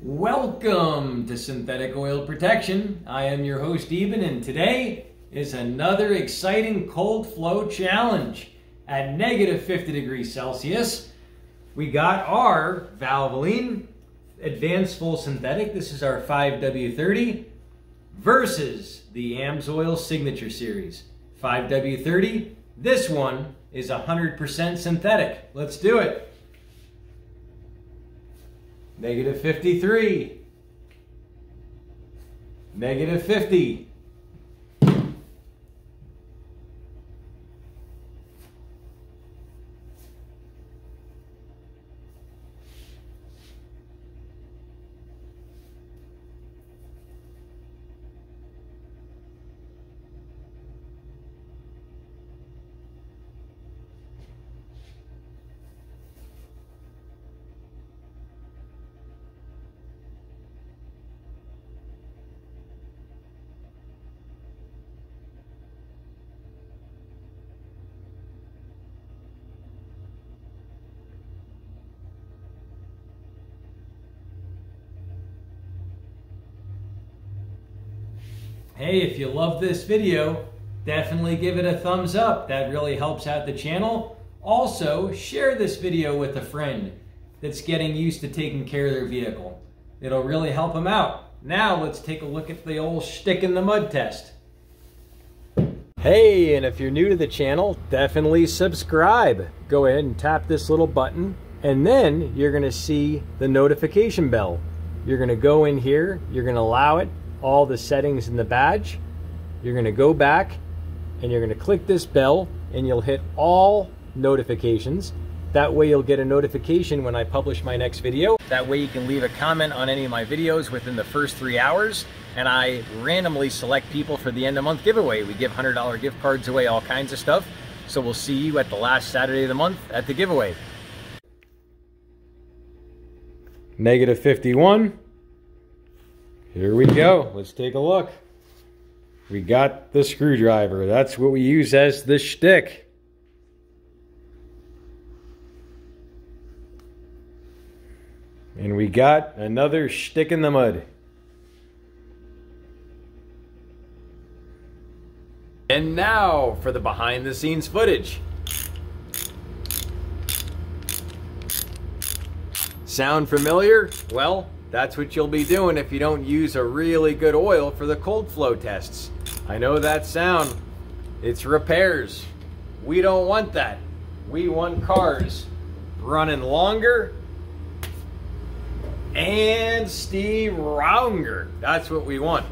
Welcome to Synthetic Oil Protection. I am your host Eben, and today is another exciting cold flow challenge. At negative 50 degrees Celsius, we got our Valvoline Advanced Full Synthetic. This is our 5W-30 versus the AMSOIL Signature Series. 5W-30, this one is 100% synthetic. Let's do it. Negative 53, negative 50, Hey, if you love this video, definitely give it a thumbs up. That really helps out the channel. Also, share this video with a friend that's getting used to taking care of their vehicle. It'll really help them out. Now, let's take a look at the old stick in the mud test. Hey, and if you're new to the channel, definitely subscribe. Go ahead and tap this little button, and then you're gonna see the notification bell. You're gonna go in here, you're gonna allow it all the settings in the badge. You're going to go back and you're going to click this bell and you'll hit all notifications. That way you'll get a notification when I publish my next video. That way you can leave a comment on any of my videos within the first 3 hours, and I randomly select people for the end of month giveaway. We give $100 gift cards away, all kinds of stuff. So we'll see you at the last Saturday of the month at the giveaway. Negative 51. Here we go. Let's take a look. We got the screwdriver. That's what we use as the shtick. And we got another shtick in the mud. And now for the behind the scenes footage. Sound familiar? Well, that's what you'll be doing if you don't use a really good oil for the cold flow tests. I know that sound. It's repairs. We don't want that. We want cars running longer and stronger. That's what we want.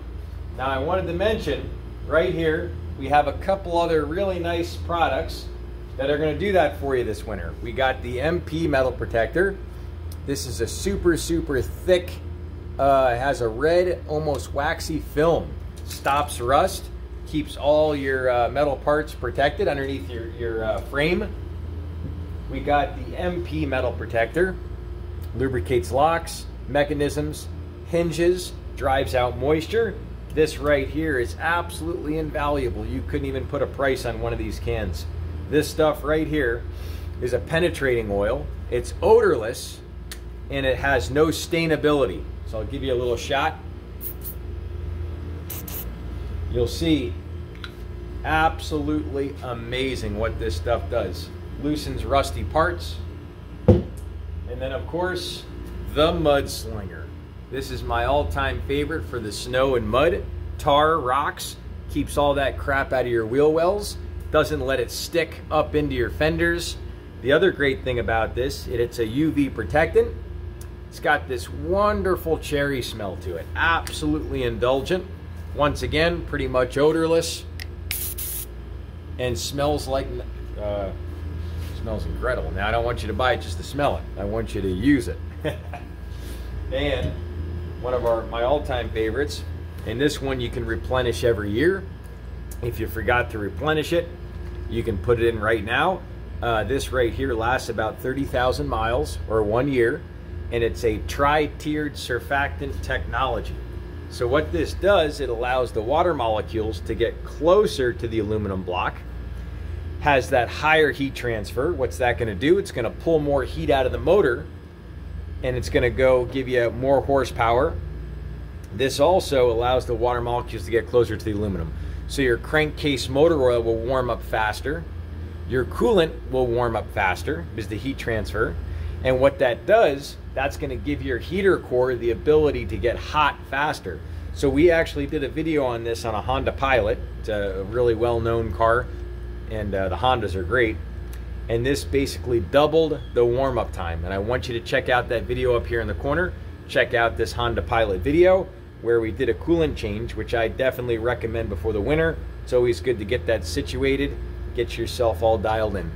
Now I wanted to mention right here, we have a couple other really nice products that are going to do that for you this winter. We got the MP metal protector. This is a super thick, has a red, almost waxy film. Stops rust, keeps all your metal parts protected underneath your frame. We got the MP metal protector. Lubricates locks, mechanisms, hinges, drives out moisture. This right here is absolutely invaluable. You couldn't even put a price on one of these cans. This stuff right here is a penetrating oil. It's odorless, and it has no stainability. So I'll give you a little shot. You'll see absolutely amazing what this stuff does. Loosens rusty parts. And then of course, the Mud Slinger. This is my all-time favorite for the snow and mud. Tar, rocks, keeps all that crap out of your wheel wells. Doesn't let it stick up into your fenders. The other great thing about this, it's a UV protectant. It's got this wonderful cherry smell to it. Absolutely indulgent. Once again, pretty much odorless. And smells like, smells incredible. Now I don't want you to buy it just to smell it. I want you to use it. And one of my all-time favorites, and this one you can replenish every year. If you forgot to replenish it, you can put it in right now. This right here lasts about 30,000 miles or 1 year. And it's a tri-tiered surfactant technology. So what this does, it allows the water molecules to get closer to the aluminum block, has that higher heat transfer. What's that going to do? It's going to pull more heat out of the motor, and it's going to go give you more horsepower. This also allows the water molecules to get closer to the aluminum. So your crankcase motor oil will warm up faster. Your coolant will warm up faster because the heat transfer. And what that does, that's going to give your heater core the ability to get hot faster. So we actually did a video on this on a Honda Pilot. It's a really well-known car, and the Hondas are great. And this basically doubled the warm-up time. And I want you to check out that video up here in the corner. Check out this Honda Pilot video where we did a coolant change, which I definitely recommend before the winter. It's always good to get that situated, get yourself all dialed in.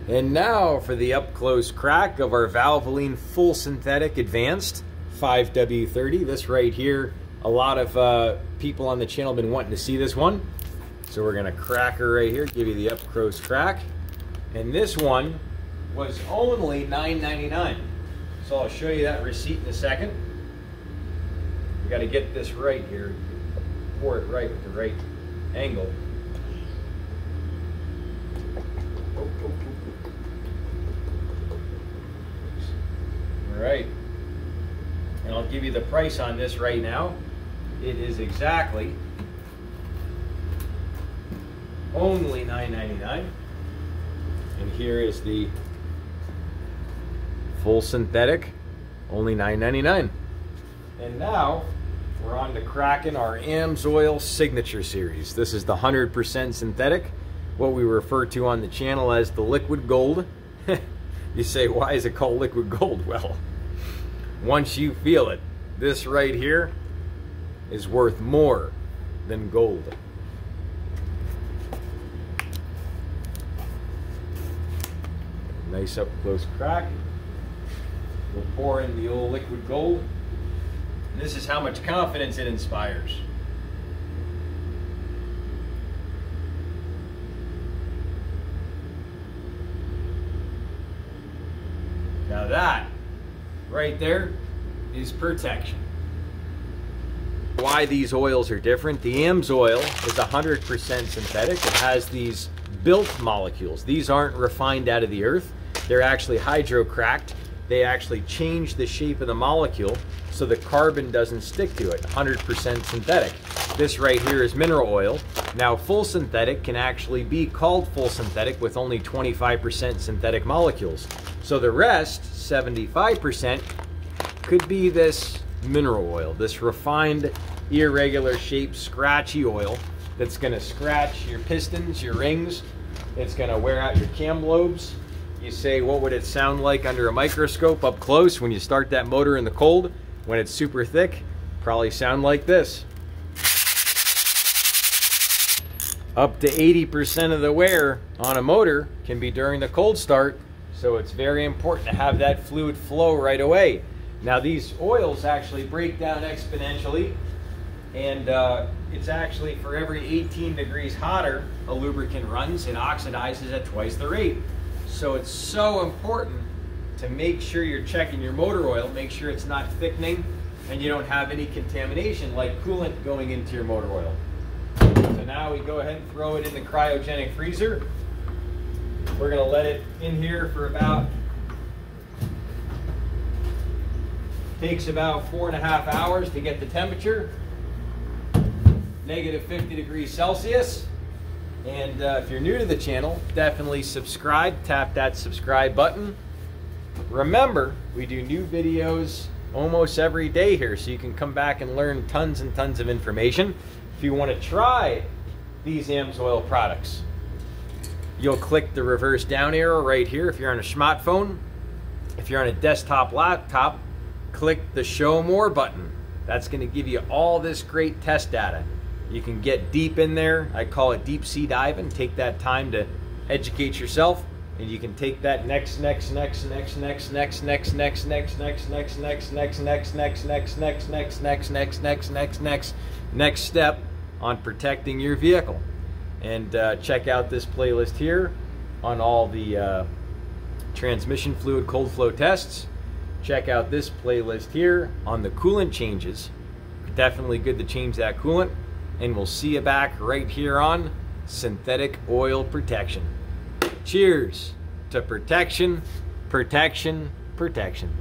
And now for the up-close crack of our Valvoline Full Synthetic Advanced 5W-30. This right here, a lot of people on the channel have been wanting to see this one. So we're gonna crack her right here, give you the up-close crack. And this one was only $9.99. So I'll show you that receipt in a second. We got to get this right here. Pour it right with the right angle. All right. And I'll give you the price on this right now. It is exactly only $9.99. And here is the full synthetic, only $9.99. And now we're on to cracking our AMSOIL Signature Series. This is the 100% synthetic, what we refer to on the channel as the liquid gold. You say, why is it called liquid gold? Well, once you feel it, this right here is worth more than gold. Nice up close crack. We'll pour in the old liquid gold. And this is how much confidence it inspires. Now that right there is protection. Why these oils are different. The AMSOIL is 100% synthetic. It has these built molecules. These aren't refined out of the earth. They're actually hydrocracked. They actually change the shape of the molecule so the carbon doesn't stick to it. 100% synthetic. This right here is mineral oil. Now full synthetic can actually be called full synthetic with only 25% synthetic molecules. So the rest, 75%, could be this mineral oil, this refined, irregular shaped, scratchy oil that's gonna scratch your pistons, your rings. It's gonna wear out your cam lobes. You say, what would it sound like under a microscope up close when you start that motor in the cold? When it's super thick, probably sound like this. Up to 80% of the wear on a motor can be during the cold start, so it's very important to have that fluid flow right away. Now these oils actually break down exponentially, and it's actually for every 18 degrees hotter a lubricant runs, it oxidizes at twice the rate. So it's so important to make sure you're checking your motor oil, make sure it's not thickening and you don't have any contamination like coolant going into your motor oil. So now we go ahead and throw it in the cryogenic freezer. We're gonna let it in here for takes about 4.5 hours to get the temperature, negative 50 degrees Celsius. And if you're new to the channel, definitely subscribe, tap that subscribe button. Remember, we do new videos almost every day here, so you can come back and learn tons and tons of information. If you want to try these AMSOIL products, you'll click the reverse down arrow right here if you're on a smartphone. If you're on a desktop laptop, click the show more button. That's going to give you all this great test data. You can get deep in there. I call it deep sea diving. Take that time to educate yourself, and you can take that next step on protecting your vehicle. And check out this playlist here on all the transmission fluid cold flow tests. Check out this playlist here on the coolant changes. Definitely good to change that coolant. And we'll see you back right here on synthetic oil protection. Cheers to protection, protection, protection.